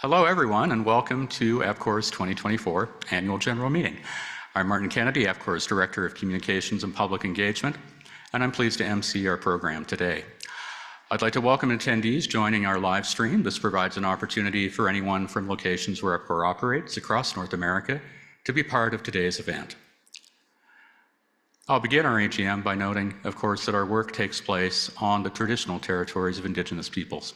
Hello, everyone, and welcome to Epcor's 2024 Annual General Meeting. I'm Martin Kennedy, Epcor's Director of Communications and Public Engagement, and I'm pleased to MC our program today. I'd like to welcome attendees joining our live stream. This provides an opportunity for anyone from locations where Epcor operates across North America to be part of today's event. I'll begin our AGM by noting, of course, that our work takes place on the traditional territories of Indigenous peoples.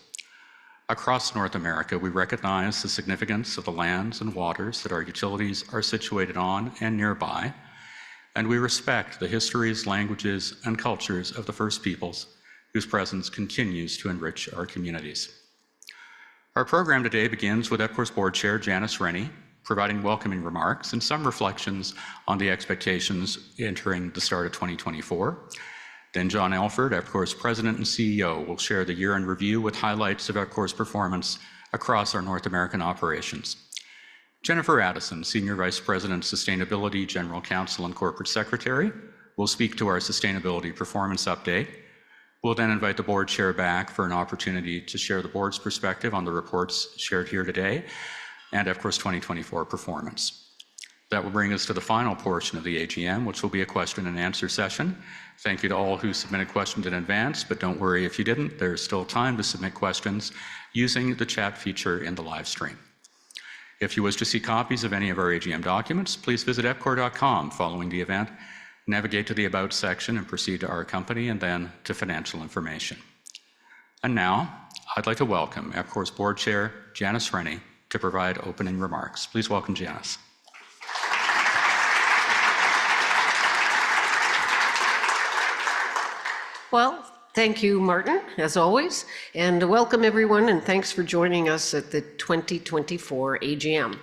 Across North America, we recognize the significance of the lands and waters that our utilities are situated on and nearby, and we respect the histories, languages, and cultures of the First Peoples whose presence continues to enrich our communities. Our program today begins with Epcor's Board Chair, Janice Rennie, providing welcoming remarks and some reflections on the expectations entering the start of 2024. Then John Alford, Epcor's President and CEO, will share the year in review with highlights of Epcor's performance across our North American operations. Jennifer Addison, Senior Vice President, Sustainability, General Counsel, and Corporate Secretary, will speak to our sustainability performance update. We'll then invite the Board Chair back for an opportunity to share the Board's perspective on the reports shared here today and Epcor's 2024 performance. That will bring us to the final portion of the AGM, which will be a question and answer session. Thank you to all who submitted questions in advance, but don't worry if you didn't. There's still time to submit questions using the chat feature in the live stream. If you wish to see copies of any of our AGM documents, please visit epcor.com following the event, navigate to the About section and proceed to Our Company and then to Financial Information. And now, I'd like to welcome Epcor's Board Chair, Janice Rennie, to provide opening remarks. Please welcome Janice. Well, thank you, Martin, as always, and welcome everyone, and thanks for joining us at the 2024 AGM.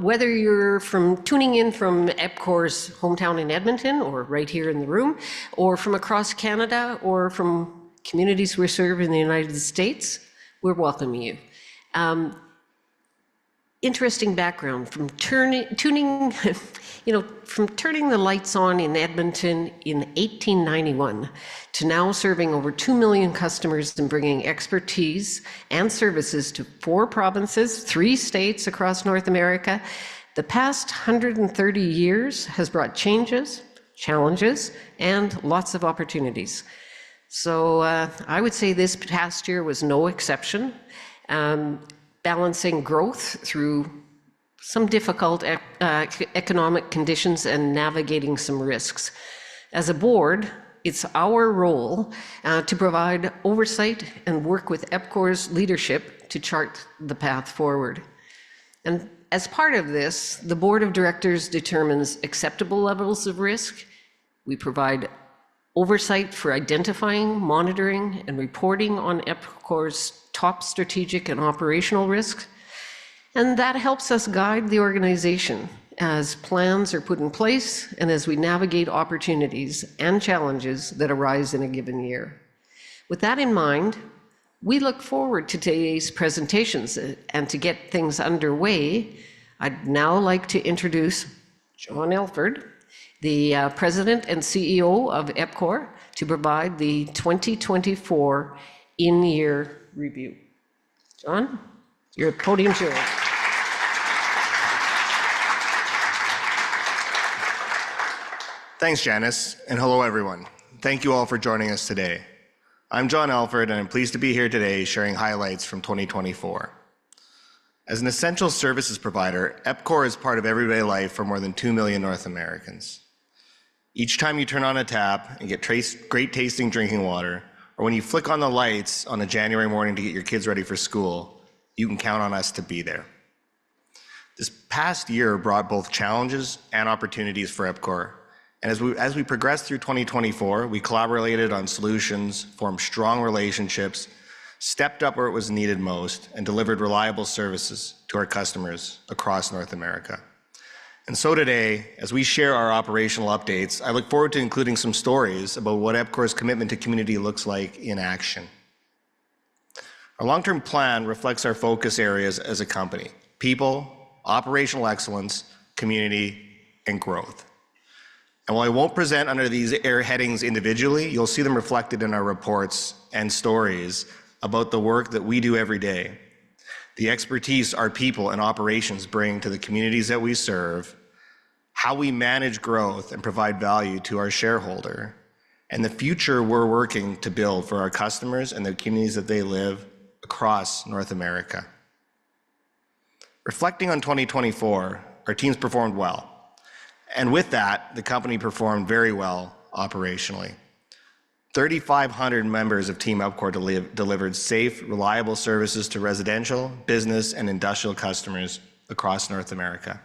Whether you're tuning in from Epcor's hometown in Edmonton, or right here in the room, or from across Canada, or from communities we serve in the United States, we're welcoming you. Interesting background from turning the lights on in Edmonton in 1891 to now serving over 2 million customers and bringing expertise and services to 4 provinces, 3 states across North America. The past 130 years has brought changes, challenges, and lots of opportunities. So I would say this past year was no exception. Balancing growth through some difficult economic conditions and navigating some risks. As a board, it's our role to provide oversight and work with Epcor's leadership to chart the path forward. And as part of this, the Board of Directors determines acceptable levels of risk. We provide oversight for identifying, monitoring, and reporting on Epcor's top strategic and operational risks. And that helps us guide the organization as plans are put in place and as we navigate opportunities and challenges that arise in a given year. With that in mind, we look forward to today's presentations, and to get things underway, I'd now like to introduce John Alford, the President and CEO of Epcor, to provide the 2024 in-year review. John, your podium's yours. Thanks, Janice, and hello, everyone. Thank you all for joining us today. I'm John Alford, and I'm pleased to be here today sharing highlights from 2024. As an essential services provider, Epcor is part of everyday life for more than 2 million North Americans. Each time you turn on a tap and get great tasting drinking water, or when you flick on the lights on a January morning to get your kids ready for school, you can count on us to be there. This past year brought both challenges and opportunities for Epcor. And as we progressed through 2024, we collaborated on solutions, formed strong relationships, stepped up where it was needed most, and delivered reliable services to our customers across North America. And so today, as we share our operational updates, I look forward to including some stories about what Epcor's commitment to community looks like in action. Our long-term plan reflects our focus areas as a company: people, operational excellence, community, and growth. And while I won't present under these headings individually, you'll see them reflected in our reports and stories about the work that we do every day. the expertise our people and operations bring to the communities that we serve, how we manage growth and provide value to our shareholder, and the future we're working to build for our customers and the communities that they live across North America. Reflecting on 2024, our teams performed well. And with that, the company performed very well operationally. 3,500 members of Team Epcor delivered safe, reliable services to residential, business, and industrial customers across North America.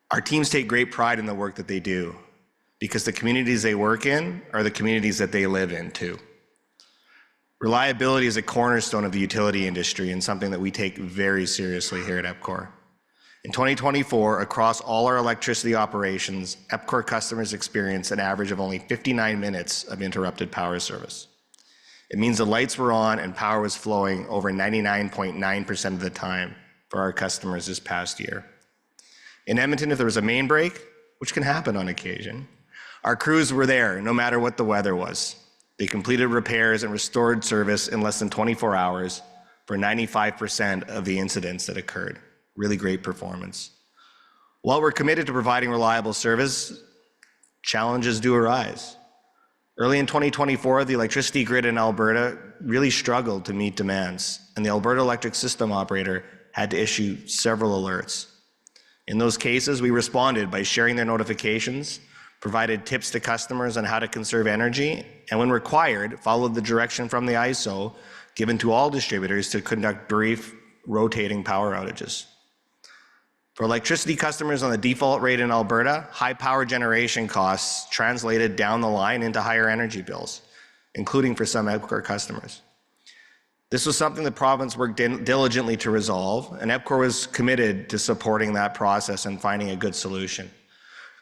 Our teams take great pride in the work that they do because the communities they work in are the communities that they live in too. Reliability is a cornerstone of the utility industry and something that we take very seriously here at Epcor. In 2024, across all our electricity operations, Epcor customers experienced an average of only 59 minutes of interrupted power service. It means the lights were on and power was flowing over 99.9% of the time for our customers this past year. In Edmonton, if there was a main break, which can happen on occasion, our crews were there no matter what the weather was. They completed repairs and restored service in less than 24 hours for 95% of the incidents that occurred. Really great performance. While we're committed to providing reliable service, challenges do arise. Early in 2024, the electricity grid in Alberta really struggled to meet demands, and the Alberta Electric System Operator had to issue several alerts. In those cases, we responded by sharing their notifications, provided tips to customers on how to conserve energy, and when required, followed the direction from the ISO given to all distributors to conduct brief, rotating power outages. For electricity customers on the default rate in Alberta, high power generation costs translated down the line into higher energy bills, including for some Epcor customers. This was something the province worked diligently to resolve, and Epcor was committed to supporting that process and finding a good solution.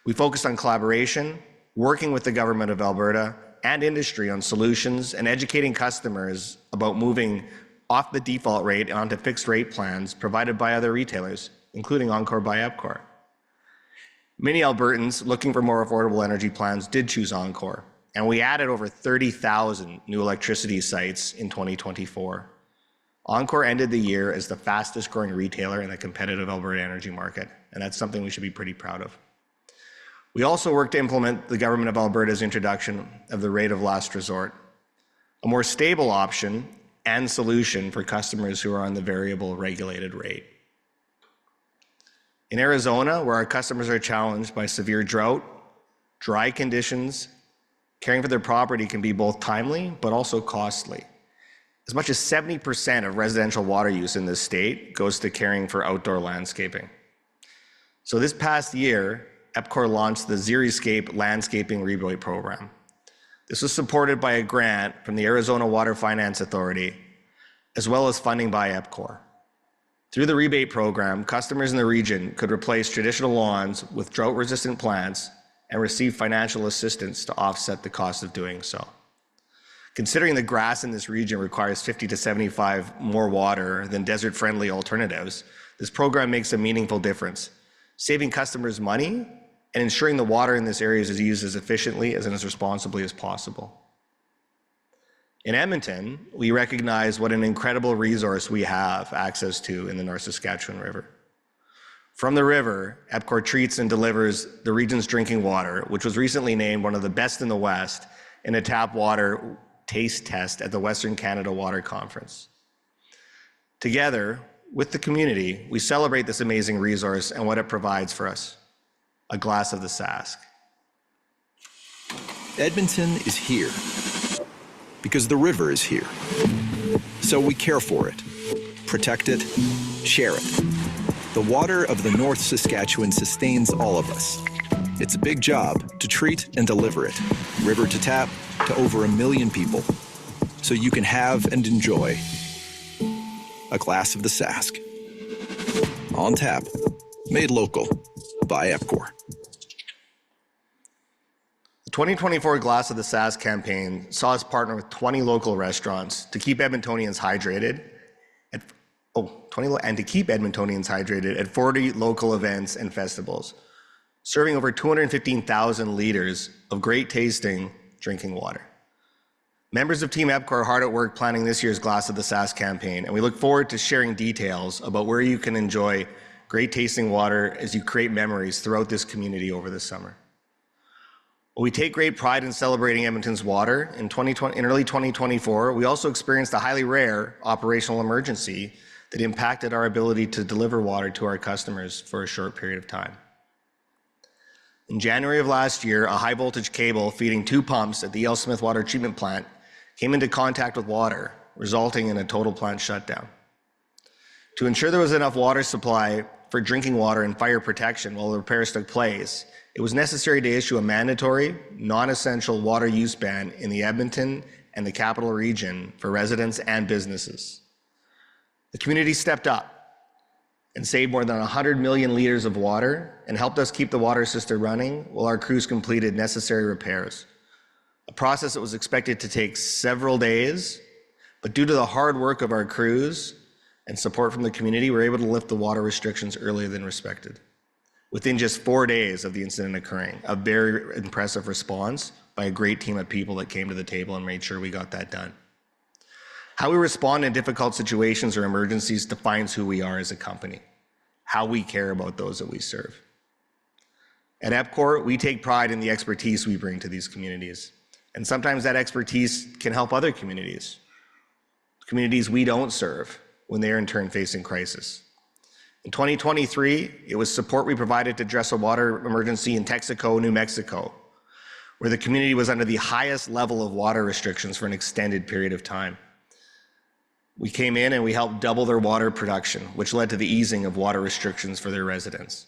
We focused on collaboration, working with the government of Alberta and industry on solutions, and educating customers about moving off the default rate onto fixed rate plans provided by other retailers, including Encore by Epcor. Many Albertans looking for more affordable energy plans did choose Encore, and we added over 30,000 new electricity sites in 2024. Encore ended the year as the fastest growing retailer in the competitive Alberta energy market, and that's something we should be pretty proud of. We also worked to implement the Government of Alberta's introduction of the rate of last resort, a more stable option and solution for customers who are on the variable regulated rate. In Arizona, where our customers are challenged by severe drought, dry conditions, caring for their property can be both timely but also costly. As much as 70% of residential water use in this state goes to caring for outdoor landscaping. So this past year, Epcor launched the Xeriscape Landscaping Rebate Program. This was supported by a grant from the Arizona Water Finance Authority, as well as funding by Epcor. Through the rebate program, customers in the region could replace traditional lawns with drought-resistant plants and receive financial assistance to offset the cost of doing so. Considering the grass in this region requires 50 to 75 more water than desert-friendly alternatives, this program makes a meaningful difference, saving customers money and ensuring the water in this area is used as efficiently and as responsibly as possible. In Edmonton, we recognize what an incredible resource we have access to in the North Saskatchewan River. From the river, Epcor treats and delivers the region's drinking water, which was recently named one of the best in the West in a tap water taste test at the Western Canada Water Conference. Together, with the community, we celebrate this amazing resource and what it provides for us, a glass of the Sask. Edmonton is here because the river is here. So we care for it, protect it, share it. The water of the North Saskatchewan sustains all of us. It's a big job to treat and deliver it, river to tap, to over 1 million people, so you can have and enjoy a glass of the Sask. On tap, made local by Epcor. The 2024 Glass of the Sask campaign saw us partner with 20 local restaurants to keep Edmontonians hydrated at 40 local events and festivals, serving over 215,000 liters of great tasting drinking water. Members of Team Epcor are hard at work planning this year's Glass of the Sask campaign, and we look forward to sharing details about where you can enjoy great tasting water as you create memories throughout this community over the summer. While we take great pride in celebrating Edmonton's water, in early 2024, we also experienced a highly rare operational emergency that impacted our ability to deliver water to our customers for a short period of time. In January of last year, a high voltage cable feeding 2 pumps at the E.L. Smith Water Treatment Plant came into contact with water, resulting in a total plant shutdown. To ensure there was enough water supply for drinking water and fire protection while the repairs took place, it was necessary to issue a mandatory, non-essential water use ban in the Edmonton and the Capital Region for residents and businesses. The community stepped up and saved more than 100 million liters of water and helped us keep the water system running while our crews completed necessary repairs. A process that was expected to take several days, but due to the hard work of our crews and support from the community, we were able to lift the water restrictions earlier than expected. Within just 4 days of the incident occurring, a very impressive response by a great team of people that came to the table and made sure we got that done. How we respond in difficult situations or emergencies defines who we are as a company, how we care about those that we serve. At Epcor, we take pride in the expertise we bring to these communities, and sometimes that expertise can help other communities we don't serve when they are in turn facing crisis. In 2023, it was support we provided to address a water emergency in Texaco, New Mexico, where the community was under the highest level of water restrictions for an extended period of time. We came in and we helped double their water production, which led to the easing of water restrictions for their residents.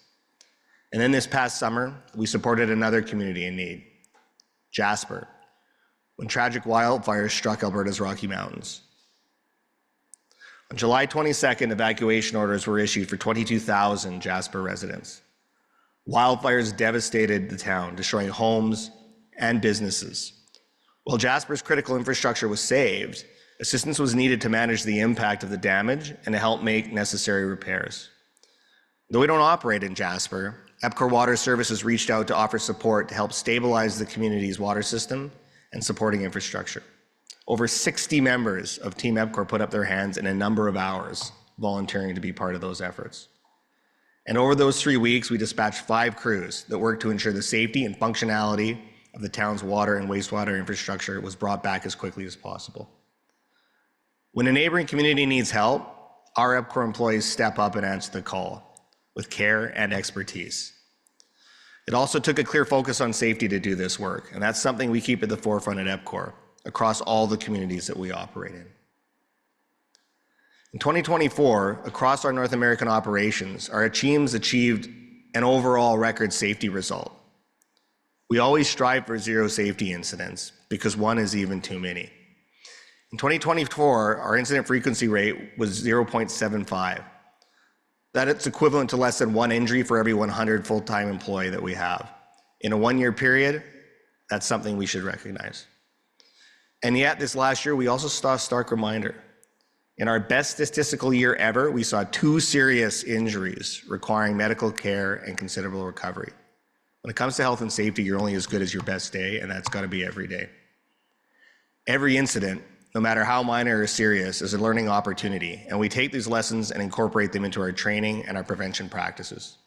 And then this past summer, we supported another community in need, Jasper, when tragic wildfires struck Alberta's Rocky Mountains. On July 22nd, evacuation orders were issued for 22,000 Jasper residents. Wildfires devastated the town, destroying homes and businesses. While Jasper's critical infrastructure was saved, assistance was needed to manage the impact of the damage and to help make necessary repairs. Though we don't operate in Jasper, Epcor Water Services reached out to offer support to help stabilize the community's water system and supporting infrastructure. Over 60 members of Team Epcor put up their hands in a number of hours, volunteering to be part of those efforts. And over those 3 weeks, we dispatched 5 crews that worked to ensure the safety and functionality of the town's water and wastewater infrastructure was brought back as quickly as possible. When a neighboring community needs help, our Epcor employees step up and answer the call with care and expertise. It also took a clear focus on safety to do this work, and that's something we keep at the forefront at Epcor across all the communities that we operate in. In 2024, across our North American operations, our teams achieved an overall record safety result. We always strive for 0 safety incidents because 1 is even too many. In 2024, our incident frequency rate was 0.75. That is equivalent to less than 1 injury for every 100 full-time employee that we have. In a 1-year period, that's something we should recognize. And yet this last year, we also saw a stark reminder. In our best statistical year ever, we saw 2 serious injuries requiring medical care and considerable recovery. When it comes to health and safety, you're only as good as your best day, and that's got to be every day. Every incident, no matter how minor or serious, is a learning opportunity, and we take these lessons and incorporate them into our training and our prevention practices.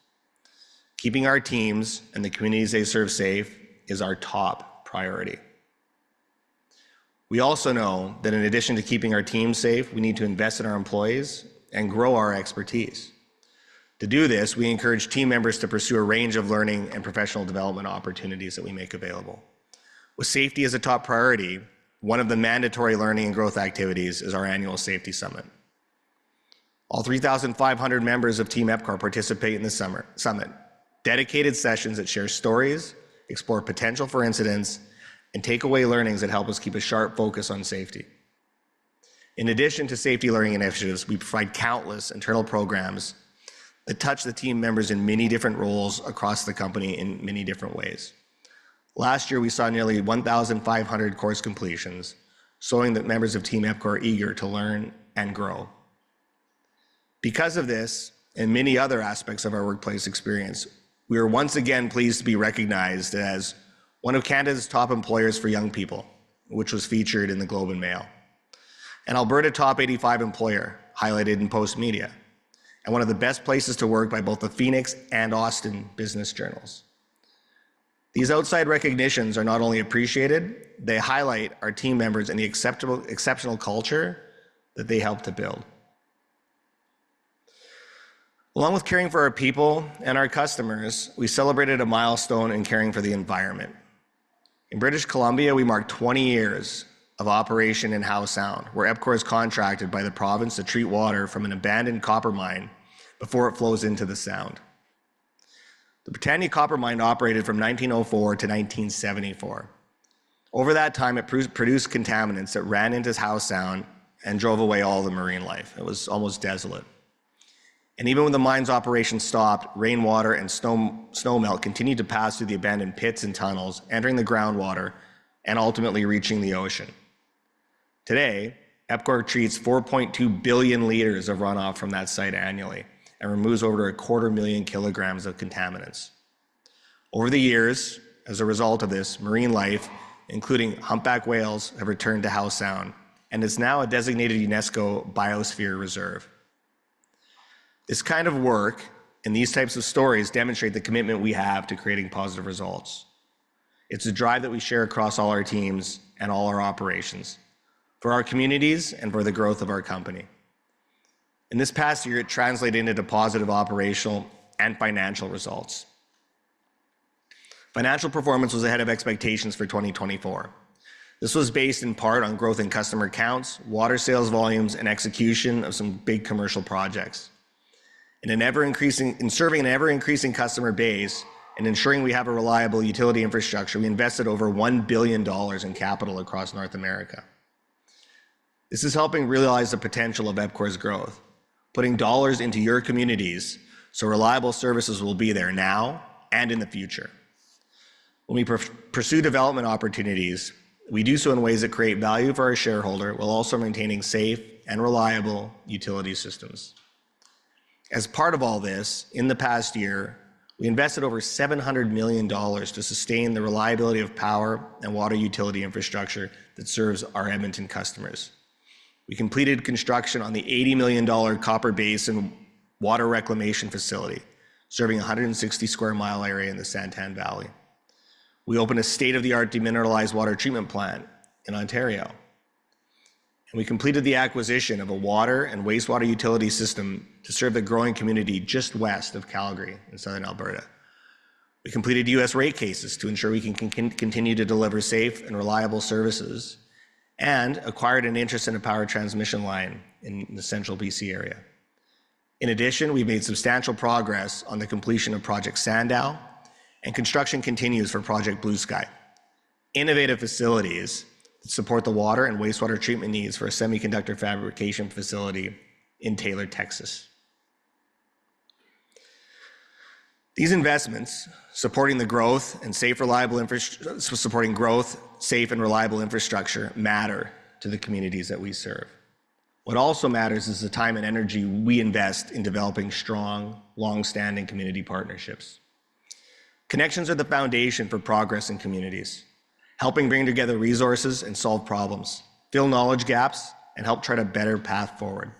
Keeping our teams and the communities they serve safe is our top priority. We also know that in addition to keeping our teams safe, we need to invest in our employees and grow our expertise. To do this, we encourage team members to pursue a range of learning and professional development opportunities that we make available. With safety as a top priority, one of the mandatory learning and growth activities is our annual Safety Summit. All 3,500 members of Team Epcor participate in the summit, dedicated sessions that share stories, explore potential for incidents, and take away learnings that help us keep a sharp focus on safety. In addition to safety learning initiatives, we provide countless internal programs that touch the team members in many different roles across the company in many different ways. Last year, we saw nearly 1,500 course completions, showing that members of Team Epcor are eager to learn and grow. Because of this, and many other aspects of our workplace experience, we are once again pleased to be recognized as one of Canada's top employers for young people which was featured in the Globe and Mail. An Alberta Top 85 employer, highlighted in Post Media, and one of the best places to work by both the Phoenix and Austin business journals. These outside recognitions are not only appreciated, they highlight our team members and the exceptional culture that they help to build. Along with caring for our people and our customers, we celebrated a milestone in caring for the environment. In British Columbia, we marked 20 years of operation in Howe Sound, where Epcor is contracted by the province to treat water from an abandoned copper mine before it flows into the Sound. The Britannia copper mine operated from 1904 to 1974. Over that time, it produced contaminants that ran into Howe Sound and drove away all the marine life. It was almost desolate. And even when the mine's operation stopped, rainwater and snow melt continued to pass through the abandoned pits and tunnels, entering the groundwater and ultimately reaching the ocean. Today, Epcor treats 4.2 billion liters of runoff from that site annually and removes over 250,000 kilograms of contaminants. Over the years, as a result of this, marine life, including humpback whales, have returned to Howe Sound and is now a designated UNESCO Biosphere Reserve. This kind of work and these types of stories demonstrate the commitment we have to creating positive results. It's a drive that we share across all our teams and all our operations, for our communities and for the growth of our company. In this past year, it translated into positive operational and financial results. Financial performance was ahead of expectations for 2024. This was based in part on growth in customer counts, water sales volumes, and execution of some big commercial projects. In serving an ever-increasing customer base and ensuring we have a reliable utility infrastructure, we invested over $1 billion in capital across North America. This is helping realize the potential of Epcor's growth, putting dollars into your communities so reliable services will be there now and in the future. When we pursue development opportunities, we do so in ways that create value for our shareholder while also maintaining safe and reliable utility systems. As part of all this, in the past year, we invested over $700 million to sustain the reliability of power and water utility infrastructure that serves our Edmonton customers. We completed construction on the $80 million Copper Basin water reclamation facility, serving a 160 square mile area in the Santan Valley. We opened a state-of-the-art demineralized water treatment plant in Ontario. And we completed the acquisition of a water and wastewater utility system to serve the growing community just west of Calgary in southern Alberta. We completed US rate cases to ensure we can continue to deliver safe and reliable services, and acquired an interest in a power transmission line in the central BC area. In addition, we've made substantial progress on the completion of Project Sandow, and construction continues for Project Blue Sky, innovative facilities that support the water and wastewater treatment needs for a semiconductor fabrication facility in Taylor, Texas. These investments, supporting growth, safe and reliable infrastructure, matter to the communities that we serve. What also matters is the time and energy we invest in developing strong, long-standing community partnerships. Connections are the foundation for progress in communities, helping bring together resources and solve problems, fill knowledge gaps, and help chart a better path forward.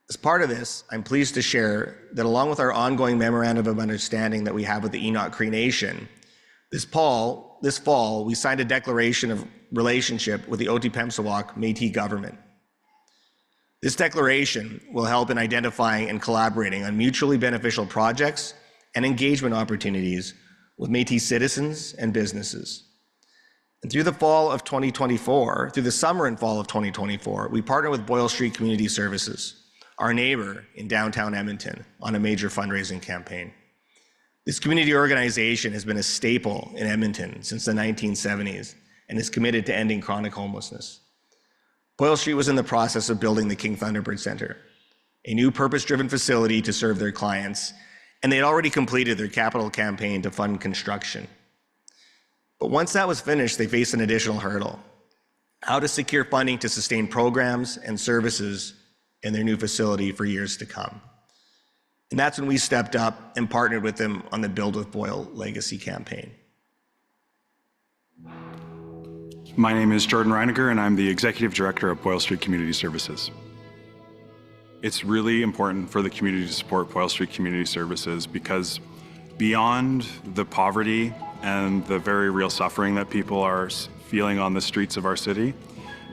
As part of this, I'm pleased to share that along with our ongoing memorandum of understanding that we have with the Enoch Cree Nation, this fall, we signed a declaration of relationship with the Otipemisiwak Métis government. This declaration will help in identifying and collaborating on mutually beneficial projects and engagement opportunities with Métis citizens and businesses. And through the summer and fall of 2024, we partnered with Boyle Street Community Services, our neighbor in downtown Edmonton, on a major fundraising campaign. This community organization has been a staple in Edmonton since the 1970s and is committed to ending chronic homelessness. Boyle Street was in the process of building the King Thunderbird Centre, a new purpose-driven facility to serve their clients, and they had already completed their capital campaign to fund construction. But once that was finished, they faced an additional hurdle: how to secure funding to sustain programs and services in their new facility for years to come. And that's when we stepped up and partnered with them on the Build with Boyle Legacy campaign. My name is Jordan Reiniger, and I'm the Executive Director of Boyle Street Community Services. It's really important for the community to support Boyle Street Community Services because beyond the poverty and the very real suffering that people are feeling on the streets of our city,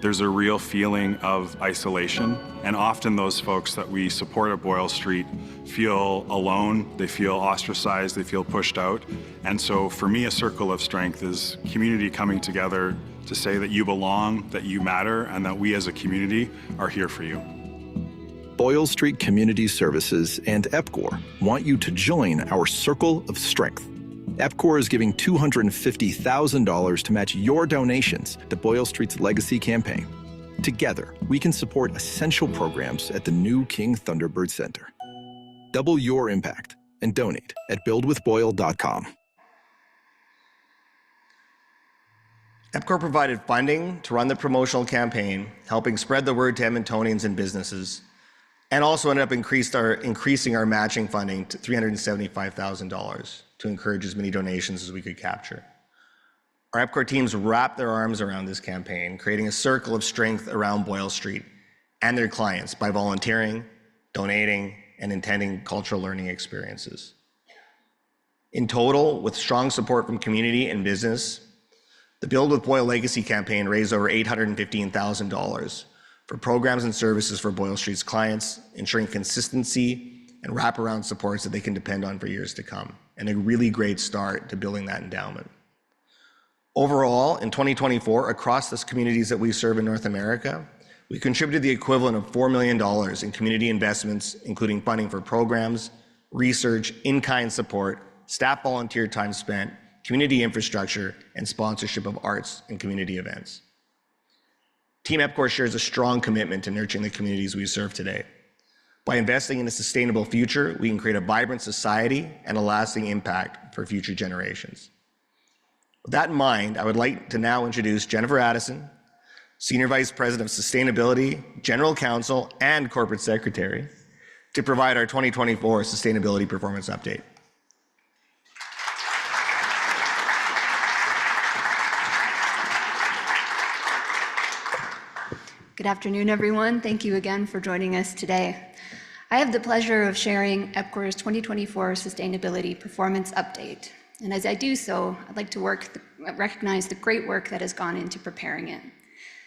there's a real feeling of isolation. And often those folks that we support at Boyle Street feel alone, they feel ostracized, they feel pushed out. And so for me, a circle of strength is community coming together to say that you belong, that you matter, and that we as a community are here for you. Boyle Street Community Services and Epcor want you to join our circle of strength. Epcor is giving $250,000 to match your donations to Boyle Street's Legacy campaign. Together, we can support essential programs at the new King Thunderbird Center. Double your impact and donate at buildwithboyle.com. Epcor provided funding to run the promotional campaign, helping spread the word to Edmontonians and businesses, and also ended up increasing our matching funding to $375,000 to encourage as many donations as we could capture. Our Epcor teams wrapped their arms around this campaign, creating a circle of strength around Boyle Street and their clients by volunteering, donating, and attending cultural learning experiences. In total, with strong support from community and business, the Build with Boyle Legacy campaign raised over $815,000 for programs and services for Boyle Street's clients, ensuring consistency and wraparound supports that they can depend on for years to come, and a really great start to building that endowment. Overall, in 2024, across the communities that we serve in North America, we contributed the equivalent of $4 million in community investments, including funding for programs, research, in-kind support, staff volunteer time spent, community infrastructure, and sponsorship of arts and community events. Team Epcor shares a strong commitment to nurturing the communities we serve today. By investing in a sustainable future, we can create a vibrant society and a lasting impact for future generations. With that in mind, I would like to now introduce Jennifer Addison, Senior Vice President of Sustainability, General Counsel, and Corporate Secretary, to provide our 2024 Sustainability Performance Update. Good afternoon, everyone. Thank you again for joining us today. I have the pleasure of sharing Epcor's 2024 Sustainability Performance Update. And as I do so, I'd like to recognize the great work that has gone into preparing it.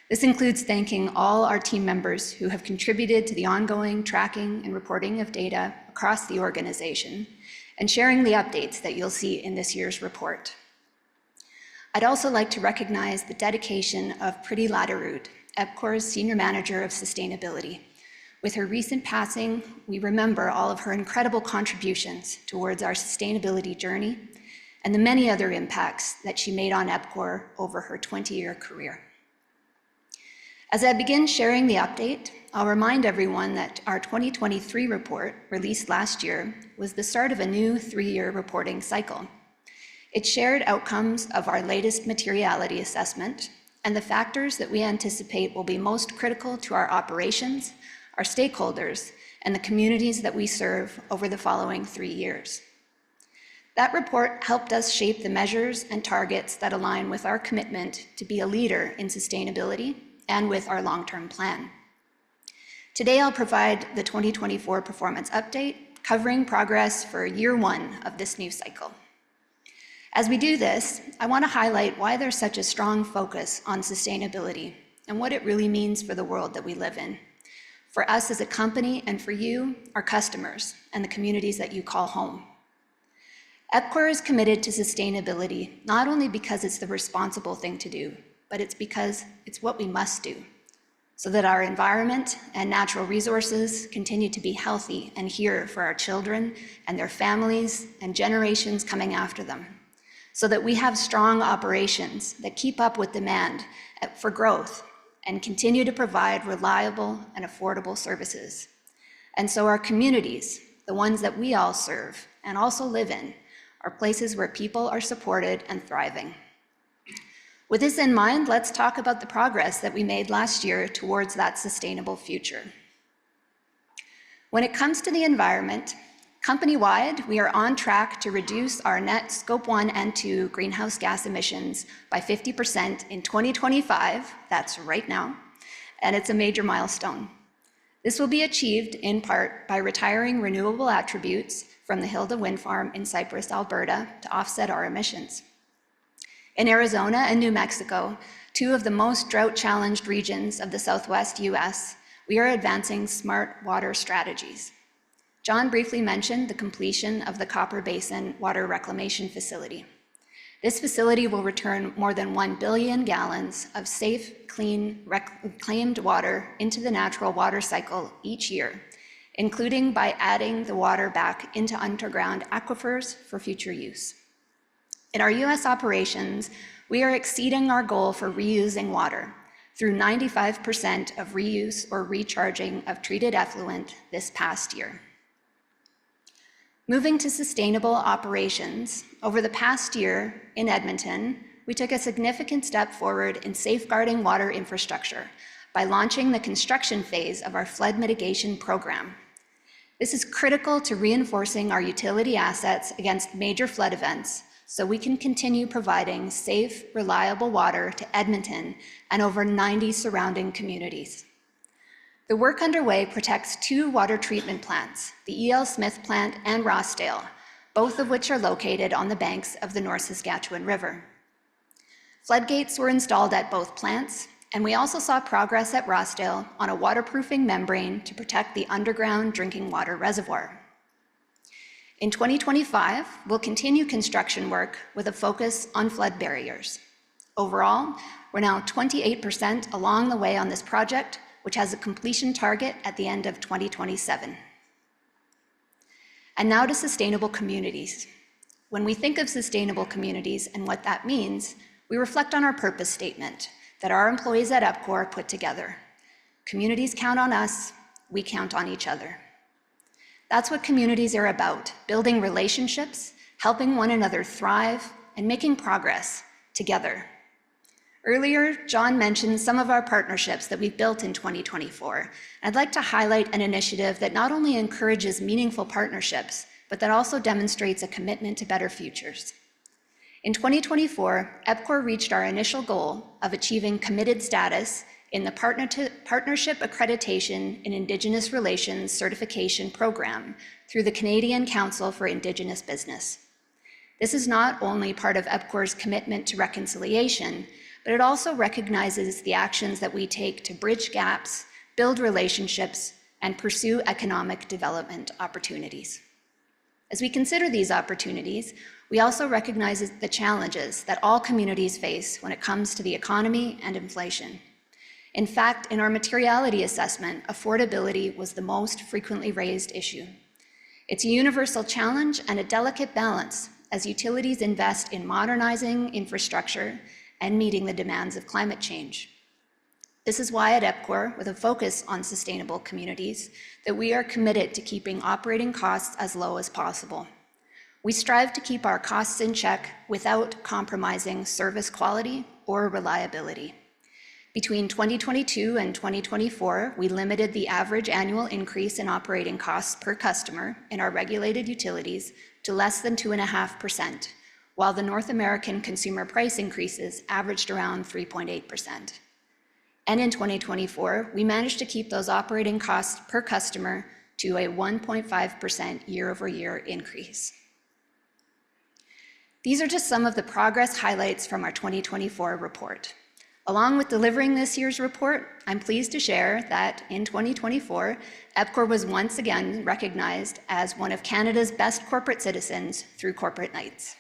This includes thanking all our team members who have contributed to the ongoing tracking and reporting of data across the organization and sharing the updates that you'll see in this year's report. I'd also like to recognize the dedication of Priti Ladderud, Epcor's Senior Manager of Sustainability. With her recent passing, we remember all of her incredible contributions towards our sustainability journey and the many other impacts that she made on Epcor over her 20-year career. As I begin sharing the update, I'll remind everyone that our 2023 report, released last year, was the start of a new 3-year reporting cycle. It shared outcomes of our latest materiality assessment and the factors that we anticipate will be most critical to our operations, our stakeholders, and the communities that we serve over the following 3 years. That report helped us shape the measures and targets that align with our commitment to be a leader in sustainability and with our long-term plan. Today, I'll provide the 2024 performance update, covering progress for year 1 of this new cycle. As we do this, I want to highlight why there's such a strong focus on sustainability and what it really means for the world that we live in, for us as a company and for you, our customers, and the communities that you call home. Epcor is committed to sustainability not only because it's the responsible thing to do, but it's because it's what we must do, so that our environment and natural resources continue to be healthy and here for our children and their families and generations coming after them, so that we have strong operations that keep up with demand for growth and continue to provide reliable and affordable services. And so our communities, the ones that we all serve and also live in, are places where people are supported and thriving. With this in mind, let's talk about the progress that we made last year towards that sustainable future. When it comes to the environment, Company-wide, we are on track to reduce our net Scope 1 and 2 greenhouse gas emissions by 50% in 2025, that's right now, and it's a major milestone. This will be achieved in part by retiring renewable attributes from the Hilda Wind Farm in Cypress, Alberta, to offset our emissions. In Arizona and New Mexico, two of the most drought-challenged regions of the Southwest US, we are advancing smart water strategies. John briefly mentioned the completion of the Copper Basin Water Reclamation Facility. This facility will return more than 1 billion gallons of safe, clean, reclaimed water into the natural water cycle each year, including by adding the water back into underground aquifers for future use. In our US operations, we are exceeding our goal for reusing water through 95% of reuse or recharging of treated effluent this past year. Moving to sustainable operations, over the past year in Edmonton, we took a significant step forward in safeguarding water infrastructure by launching the construction phase of our flood mitigation program. This is critical to reinforcing our utility assets against major flood events so we can continue providing safe, reliable water to Edmonton and over 90 surrounding communities. The work underway protects two water treatment plants, the E.L. Smith plant and Rossdale, both of which are located on the banks of the North Saskatchewan River. Floodgates were installed at both plants, and we also saw progress at Rossdale on a waterproofing membrane to protect the underground drinking water reservoir. In 2025, we'll continue construction work with a focus on flood barriers. Overall, we're now 28% along the way on this project, which has a completion target at the end of 2027. And now to sustainable communities. When we think of sustainable communities and what that means, we reflect on our purpose statement that our employees at Epcor put together. Communities count on us, we count on each other. That's what communities are about, building relationships, helping one another thrive, and making progress together. Earlier, John mentioned some of our partnerships that we've built in 2024. I'd like to highlight an initiative that not only encourages meaningful partnerships, but that also demonstrates a commitment to better futures. In 2024, Epcor reached our initial goal of achieving committed status in the Partnership Accreditation in Indigenous Relations Certification Program through the Canadian Council for Indigenous Business. This is not only part of Epcor's commitment to reconciliation, but it also recognizes the actions that we take to bridge gaps, build relationships, and pursue economic development opportunities. As we consider these opportunities, we also recognize the challenges that all communities face when it comes to the economy and inflation. In fact, in our materiality assessment, affordability was the most frequently raised issue. It's a universal challenge and a delicate balance as utilities invest in modernizing infrastructure and meeting the demands of climate change. This is why at Epcor, with a focus on sustainable communities, that we are committed to keeping operating costs as low as possible. We strive to keep our costs in check without compromising service quality or reliability. Between 2022 and 2024, we limited the average annual increase in operating costs per customer in our regulated utilities to less than 2.5%, while the North American consumer price increases averaged around 3.8%. And in 2024, we managed to keep those operating costs per customer to a 1.5% year-over-year increase. These are just some of the progress highlights from our 2024 report. Along with delivering this year's report, I'm pleased to share that in 2024, Epcor was once again recognized as one of Canada's best corporate citizens through Corporate Knights.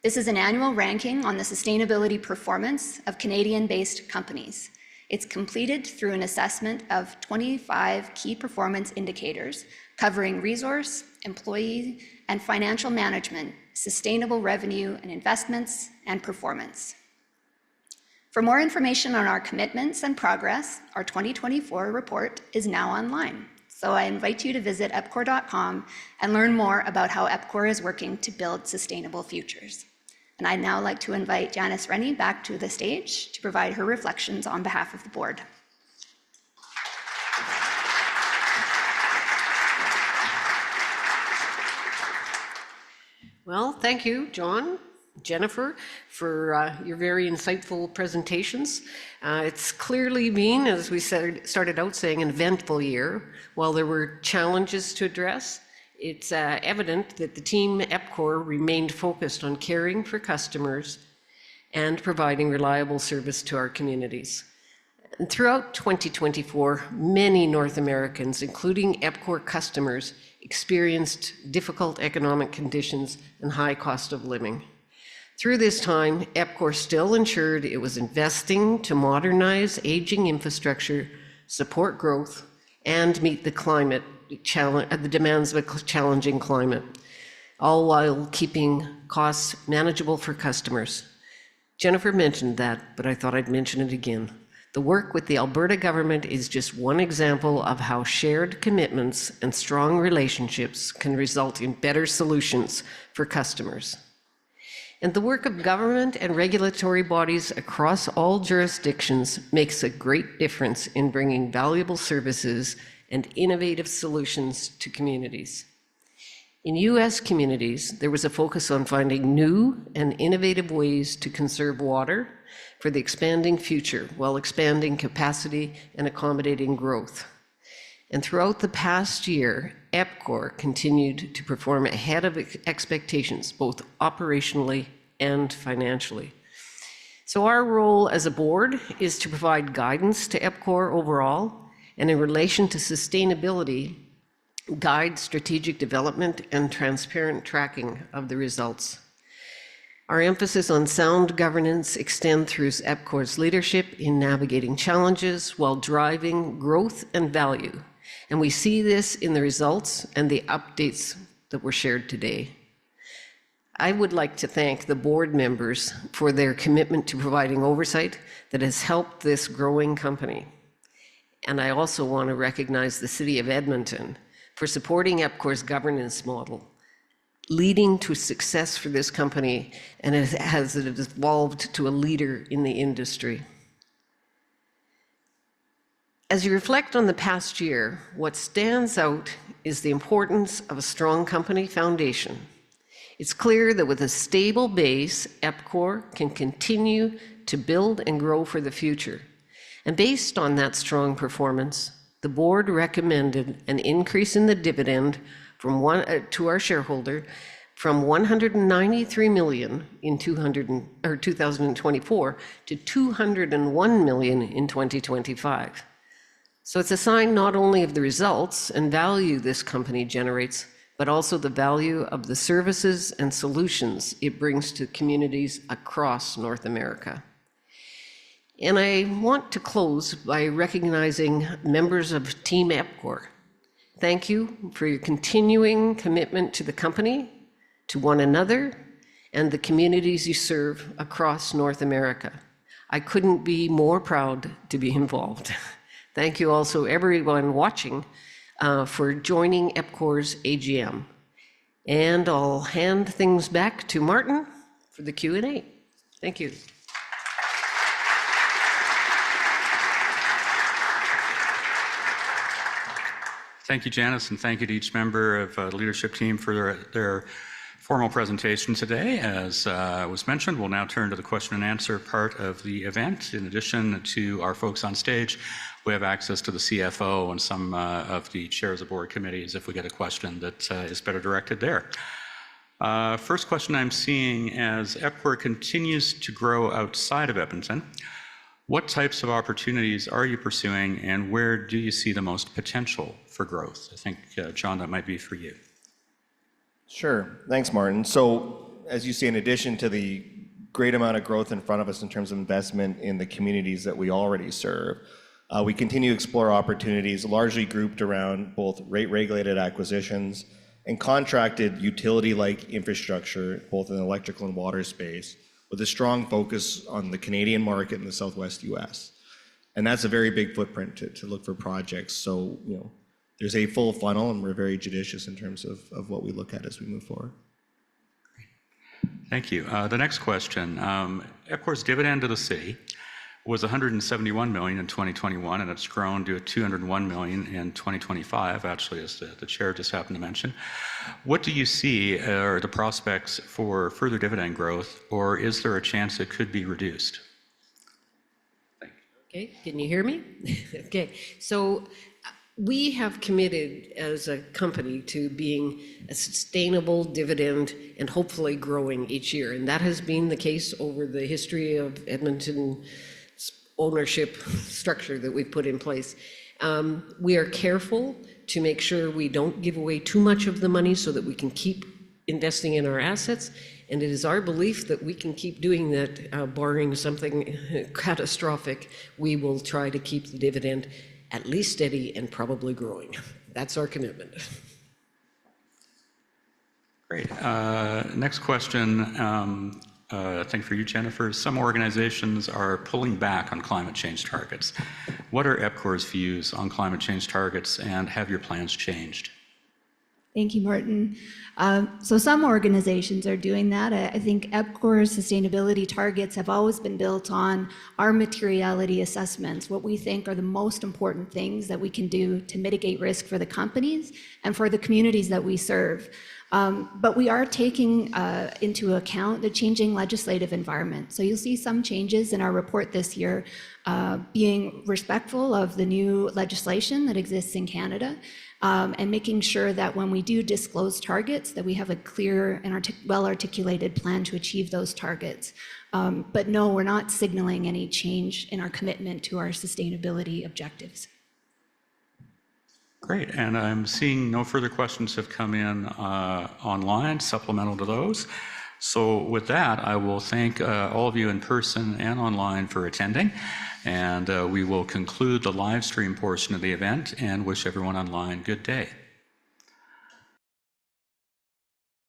This is an annual ranking on the sustainability performance of Canadian-based companies. It's completed through an assessment of 25 key performance indicators covering resource, employee, and financial management, sustainable revenue and investments, and performance. For more information on our commitments and progress, our 2024 report is now online. So I invite you to visit epcor.com and learn more about how Epcor is working to build sustainable futures. And I'd now like to invite Janice Rennie back to the stage to provide her reflections on behalf of the board. Well, thank you, John, Jennifer, for your very insightful presentations. It's clearly been, as we started out saying, an eventful year. While there were challenges to address, it's evident that the team Epcor remained focused on caring for customers and providing reliable service to our communities. And throughout 2024, many North Americans, including Epcor customers, experienced difficult economic conditions and high cost of living. Through this time, Epcor still ensured it was investing to modernize aging infrastructure, support growth, and meet the demands of a challenging climate, all while keeping costs manageable for customers. Jennifer mentioned that, but I thought I'd mention it again. The work with the Alberta government is just one example of how shared commitments and strong relationships can result in better solutions for customers. And the work of government and regulatory bodies across all jurisdictions makes a great difference in bringing valuable services and innovative solutions to communities. In US communities, there was a focus on finding new and innovative ways to conserve water for the expanding future while expanding capacity and accommodating growth. And throughout the past year, Epcor continued to perform ahead of expectations, both operationally and financially. So our role as a board is to provide guidance to Epcor overall, and in relation to sustainability, guide strategic development and transparent tracking of the results. Our emphasis on sound governance extends through Epcor's leadership in navigating challenges while driving growth and value. And we see this in the results and the updates that were shared today. I would like to thank the board members for their commitment to providing oversight that has helped this growing company. And I also want to recognize the City of Edmonton for supporting Epcor's governance model, leading to success for this company, and it has evolved to a leader in the industry. As you reflect on the past year, what stands out is the importance of a strong company foundation. It's clear that with a stable base, Epcor can continue to build and grow for the future. And based on that strong performance, the board recommended an increase in the dividend to our shareholder from $193 million in 2024 to $201 million in 2025. So it's a sign not only of the results and value this company generates, but also the value of the services and solutions it brings to communities across North America. And I want to close by recognizing members of Team Epcor. Thank you for your continuing commitment to the company, to one another, and the communities you serve across North America. I couldn't be more proud to be involved. Thank you also everyone watching for joining Epcor's AGM. And I'll hand things back to Martin for the Q&A. Thank you. Thank you, Janice, and thank you to each member of the leadership team for their formal presentation today. As was mentioned, we'll now turn to the question and answer part of the event. In addition to our folks on stage, we have access to the CFO and some of the chairs of board committees if we get a question that is better directed there. First question I'm seeing: as Epcor continues to grow outside of Edmonton, what types of opportunities are you pursuing, and where do you see the most potential for growth? I think, John, that might be for you. Sure. Thanks, Martin. So as you see, in addition to the great amount of growth in front of us in terms of investment in the communities that we already serve, we continue to explore opportunities largely grouped around both rate-regulated acquisitions and contracted utility-like infrastructure, both in the electrical and water space, with a strong focus on the Canadian market and the Southwest US. And that's a very big footprint to look for projects. So, there's a full funnel, and we're very judicious in terms of what we look at as we move forward. Thank you. The next question: Epcor's dividend to the city was 171 million in 2021, and it's grown to 201 million in 2025, actually, as the chair just happened to mention. What do you see are the prospects for further dividend growth, or is there a chance it could be reduced? Okay, can you hear me? Okay, so we have committed as a company to being a sustainable dividend and hopefully growing each year. And that has been the case over the history of Edmonton's ownership structure that we've put in place. We are careful to make sure we don't give away too much of the money so that we can keep investing in our assets. And it is our belief that we can keep doing that, barring something catastrophic. We will try to keep the dividend at least steady and probably growing. That's our commitment. Great. Next question, I think for you, Jennifer. Some organizations are pulling back on climate change targets. What are Epcor's views on climate change targets, and have your plans changed? Thank you, Martin. So some organizations are doing that. I think Epcor's sustainability targets have always been built on our materiality assessments, what we think are the most important things that we can do to mitigate risk for the companies and for the communities that we serve. But we are taking into account the changing legislative environment. So you'll see some changes in our report this year, being respectful of the new legislation that exists in Canada, and making sure that when we do disclose targets, that we have a clear and well-articulated plan to achieve those targets. But no, we're not signaling any change in our commitment to our sustainability objectives. Great, and I'm seeing no further questions have come in online, supplemental to those. So with that, I will thank all of you in person and online for attending, and we will conclude the live stream portion of the event and wish everyone online good day.